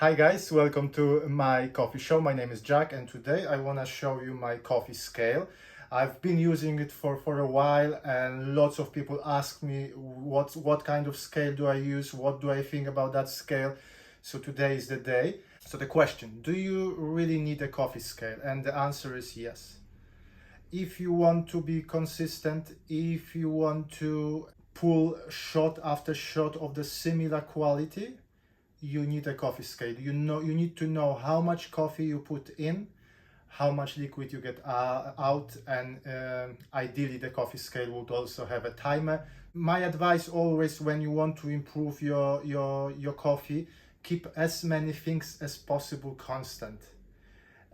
Hi guys, welcome to my coffee show. My name is Jack and today I want to show you my coffee scale. I've been using it for a while and lots of people ask me what kind of scale do I use, what do I think about that scale. So today is the day. So the question, do you really need a coffee scale? And the answer is yes. If you want to be consistent, if you want to pull shot after shot of the similar quality, you need a coffee scale. You need to know how much coffee you put in, how much liquid you get out, and ideally the coffee scale would also have a timer. My advice always, when you want to improve your coffee, keep as many things as possible constant.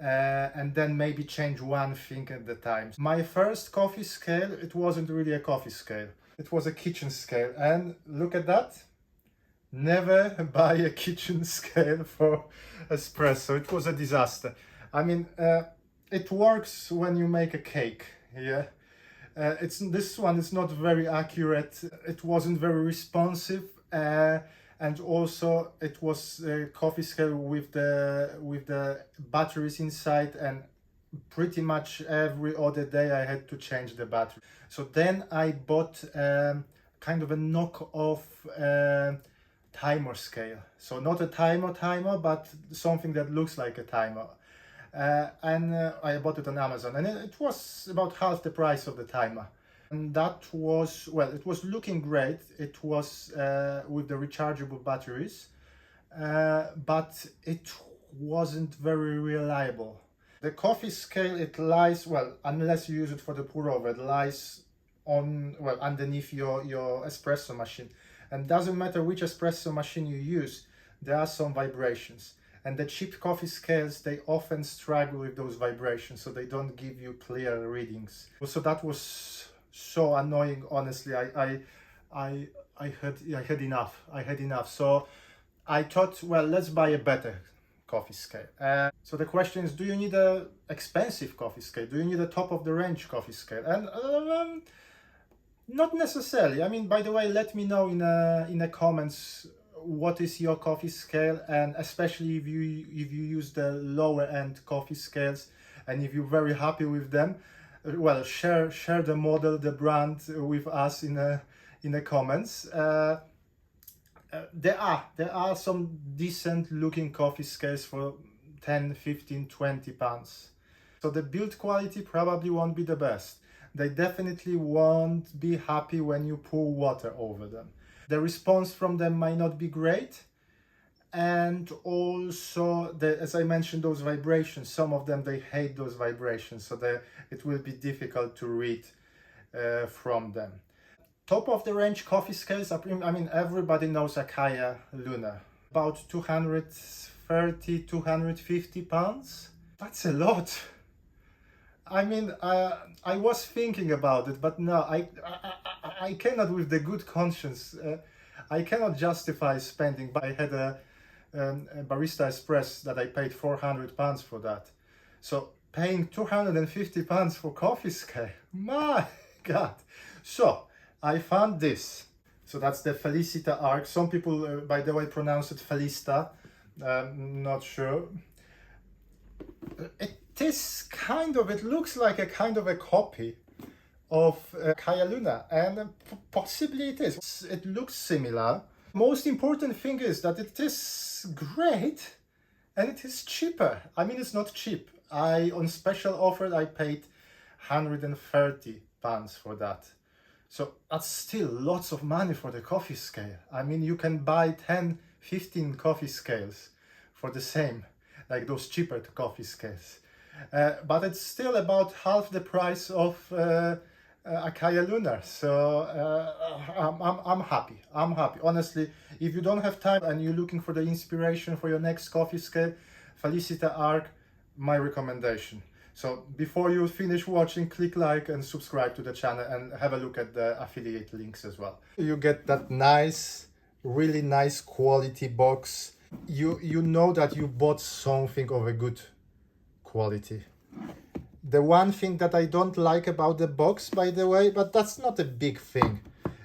And then maybe change one thing at the time. My first coffee scale, it wasn't really a coffee scale. It was a kitchen scale, and look at that. Never buy a kitchen scale for espresso. It was a disaster. I mean, it works when you make a cake. Yeah, this one is not very accurate. It wasn't very responsive, and also it was a coffee scale with the batteries inside, and pretty much every other day I had to change the battery. So then I bought kind of a knockoff timer scale. So not a timer, but something that looks like a timer. And I bought it on Amazon, and it was about half the price of the timer. And that was, well, it was looking great. It was with the rechargeable batteries, but it wasn't very reliable. The coffee scale, it lies, well, unless you use it for the pour over, it lies on, well, underneath your espresso machine. And doesn't matter which espresso machine you use, there are some vibrations. And the cheap coffee scales, they often struggle with those vibrations, so they don't give you clear readings. So that was so annoying, honestly. I had enough. I had enough. So I thought, well, let's buy a better coffee scale. So the question is, do you need an expensive coffee scale? Do you need a top of the range coffee scale? And not necessarily. I mean, by the way, let me know in the comments what is your coffee scale, and especially if you use the lower end coffee scales and if you're very happy with them, well, share the model, the brand with us in the comments. There are some decent looking coffee scales for 10, 15, 20 pounds. So the build quality probably won't be the best. They definitely won't be happy when you pour water over them. The response from them might not be great. And also, as I mentioned, those vibrations, some of them, they hate those vibrations. So it will be difficult to read from them. Top of the range coffee scales, I mean, everybody knows Acaia Lunar. About 230, 250 pounds. That's a lot. I mean, I was thinking about it, but no, I cannot, with the good conscience, I cannot justify spending. But I had a barista espresso that I paid £400 for that. So paying £250 for coffee scale, my God. So I found this. So that's the Felicita Arc. Some people, by the way, pronounce it Felicita. Not sure. It looks like a kind of a copy of Acaia Lunar, and possibly it is. It looks similar. Most important thing is that it is great and it is cheaper. I mean, it's not cheap. On special offer, I paid £130 for that. So that's still lots of money for the coffee scale. I mean, you can buy 10, 15 coffee scales for the same, like those cheaper coffee scales. But it's still about half the price of Acaia Lunar. So I'm happy. I'm happy. Honestly, if you don't have time and you're looking for the inspiration for your next coffee scale, Felicita Arc, my recommendation. So before you finish watching, click like and subscribe to the channel and have a look at the affiliate links as well. You get that nice, really nice quality box. You know that you bought something of a good quality. The one thing that I don't like about the box, by the way, but that's not a big thing,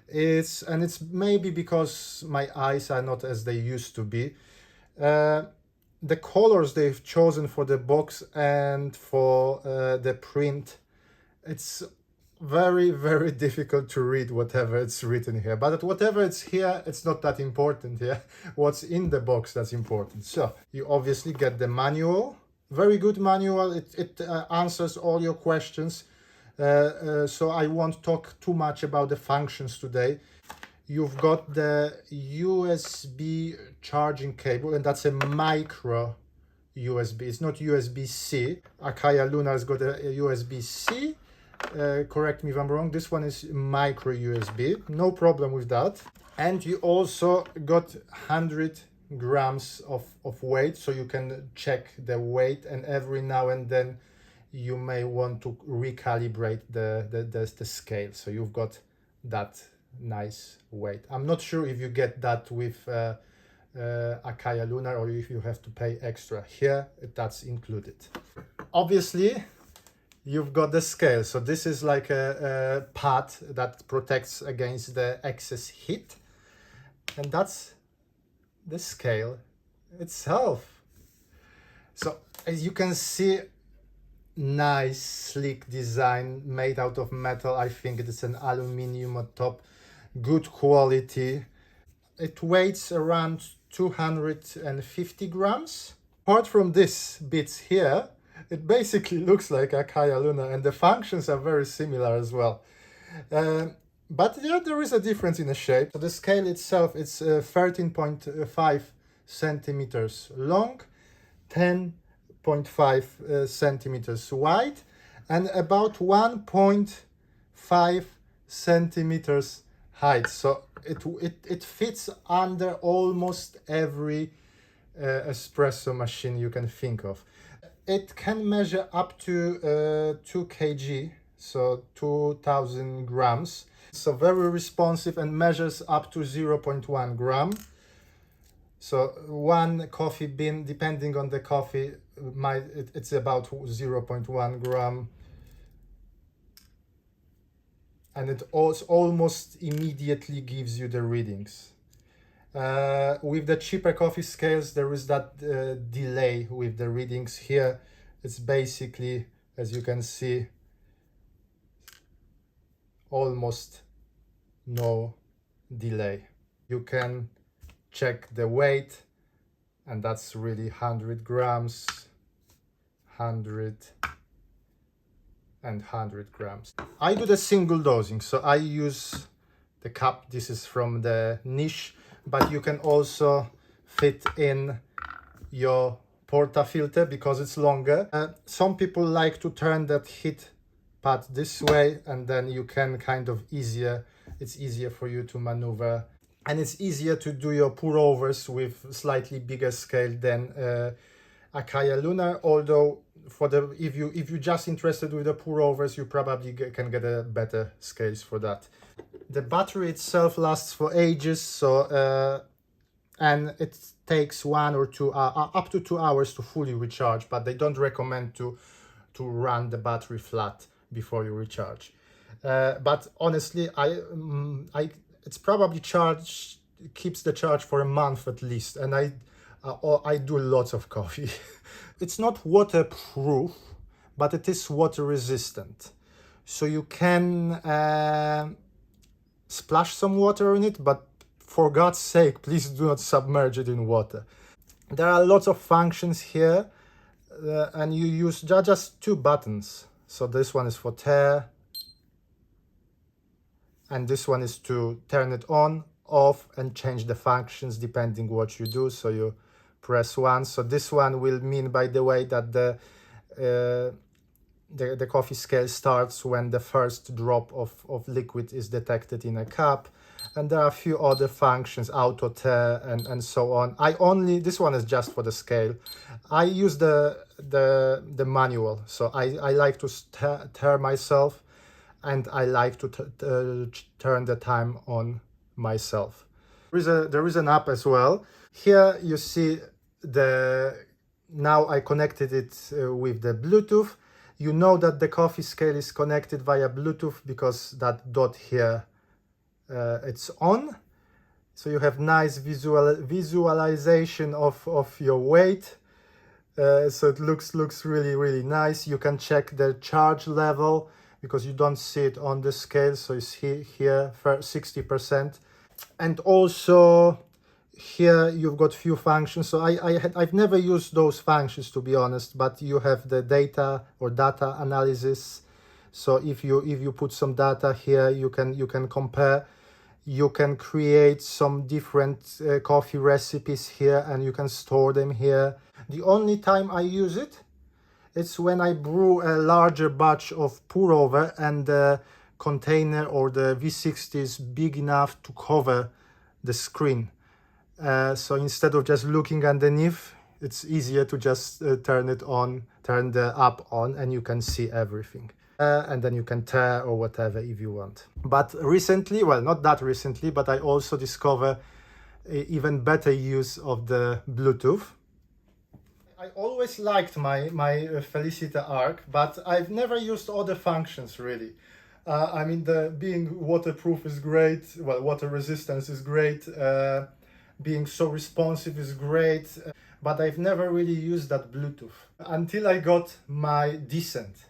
it's maybe because my eyes are not as they used to be. the colors they've chosen for the box and for the print, it's very, very difficult to read whatever it's written here. But whatever it's here, it's not that important here. What's in the box that's important. So you obviously get the manual. Very good manual. It answers all your questions. So I won't talk too much about the functions today. You've got the USB charging cable, and that's a micro USB. It's not USB-C. Acaia Lunar has got a USB-C. Correct me if I'm wrong. This one is micro USB. No problem with that. And you also got 100 grams of weight, so you can check the weight, and every now and then you may want to recalibrate the scale. So you've got that nice weight. I'm not sure if you get that with Acaia Lunar or if you have to pay extra. Here, that's included. Obviously, you've got the scale. So this is like a pad that protects against the excess heat. And that's the scale itself. So as you can see, nice sleek design made out of metal. I think it is an aluminium on top, good quality. It weighs around 250 grams. Apart from this bits here, it basically looks like Acaia Lunar, and the functions are very similar as well. But yeah, there is a difference in the shape. So the scale itself, it's 13.5 centimeters long, 10.5 centimeters wide, and about 1.5 centimeters height. So it fits under almost every espresso machine you can think of. It can measure up to 2 kg, so 2000 grams. So very responsive and measures up to 0.1 gram. So one coffee bean, depending on the coffee, it's about 0.1 gram. And it also almost immediately gives you the readings. With the cheaper coffee scales, there is that delay with the readings. Here, it's basically, as you can see, almost no delay. You can check the weight, and that's really 100 grams, 100 and 100 grams. I do the single dosing, so I use the cup. This is from the niche, but you can also fit in your portafilter because it's longer. Some people like to turn that heat pad this way, and then you can kind of it's easier for you to maneuver, and it's easier to do your pour overs with slightly bigger scale than Acaia Lunar. Although if you're just interested with the pour overs, you probably can get a better scales for that. The battery itself lasts for ages, so and it takes 1 or 2 up to 2 hours to fully recharge, but they don't recommend to run the battery flat before you recharge. But honestly, it's probably keeps the charge for a month at least, and I do lots of coffee. It's not waterproof, but it is water resistant, so you can splash some water in it, but for God's sake, please do not submerge it in water. There are lots of functions here, and you use just 2 buttons. So this one is for tare, and this one is to turn it on, off, and change the functions depending what you do. So you press 1. So this one will mean, by the way, that the coffee scale starts when the first drop of liquid is detected in a cup. And there are a few other functions, auto tare and so on. This one is just for the scale. I use the manual, so I like to tare myself, and I like to turn the time on myself. There is an app as well. Here you see now I connected it with the Bluetooth. You know that the coffee scale is connected via Bluetooth because that dot here, it's on. So you have nice visualization of your weight. So it looks really nice. You can check the charge level because you don't see it on the scale, so it's here for 60%. And also here you've got few functions. So I've never used those functions, to be honest, but you have the data or data analysis. So if you put some data here, you can compare. You can create some different coffee recipes here, and you can store them here. The only time I use it, it's when I brew a larger batch of pour over and the container or the V60 is big enough to cover the screen. So instead of just looking underneath, it's easier to just turn the app on, and you can see everything. And then you can tear or whatever if you want. But recently, well, not that recently, but I also discovered even better use of the Bluetooth. I always liked my Felicita Arc, but I've never used other functions really. I mean, the being waterproof is great. Well, water resistance is great. Being so responsive is great. But I've never really used that Bluetooth until I got my Decent.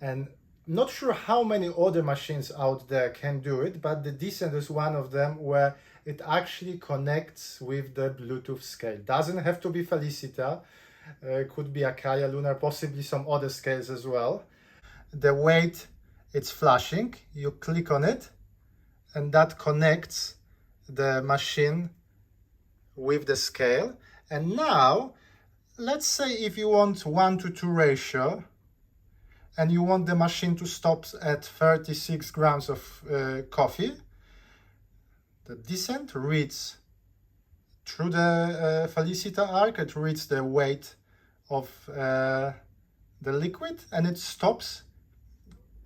And not sure how many other machines out there can do it, but the Decent is one of them where it actually connects with the Bluetooth scale. Doesn't have to be Felicita. Could be Acaia Lunar, possibly some other scales as well. The weight, it's flashing. You click on it, and that connects the machine with the scale. And now, let's say if you want 1:2 ratio, and you want the machine to stop at 36 grams of coffee, the Decent reads through the Felicita Arc, it reads the weight of the liquid, and it stops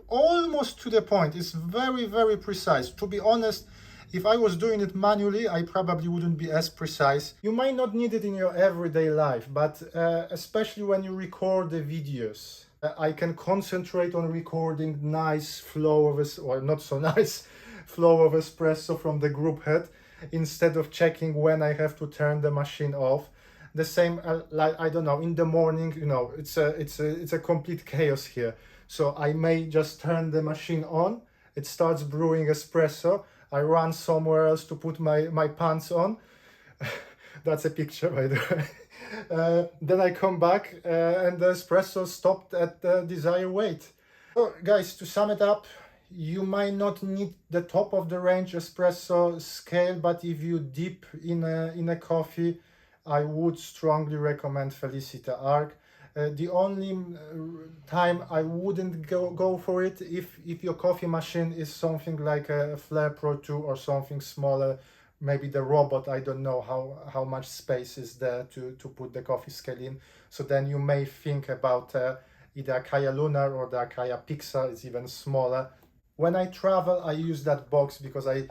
almost to the point. It's very precise. To be honest, if I was doing it manually, I probably wouldn't be as precise. You might not need it in your everyday life, but especially when you record the videos. I can concentrate on recording nice flow of, or not so nice, flow of espresso from the group head, instead of checking when I have to turn the machine off. The same, like, I don't know, in the morning, you know, it's a complete chaos here. So I may just turn the machine on, it starts brewing espresso, I run somewhere else to put my pants on. That's a picture, by the way. Then I come back and the espresso stopped at the desired weight. So guys, to sum it up, you might not need the top of the range espresso scale, but if you dip in a coffee, I would strongly recommend Felicita Arc. The only time I wouldn't go for it if your coffee machine is something like a Flair Pro 2 or something smaller, maybe the robot. I don't know how much space is there to put the coffee scale in. So then you may think about either Acaia Lunar or the Acaia Pixel. It's even smaller. When I travel, I use that box because I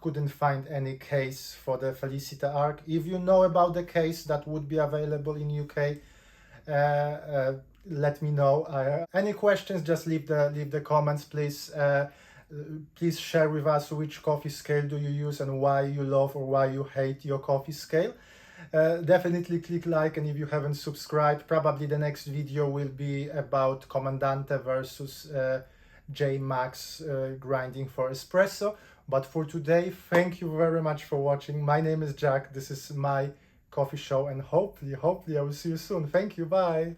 couldn't find any case for the Felicita Arc. If you know about the case that would be available in UK, let me know. Any questions, just leave the comments, please. Please share with us which coffee scale do you use and why you love or why you hate your coffee scale. Definitely click like, and if you haven't subscribed, probably the next video will be about Comandante versus J-Max grinding for espresso. But for today, thank you very much for watching. My name is Jack. This is my coffee show, and hopefully I will see you soon. Thank you. Bye.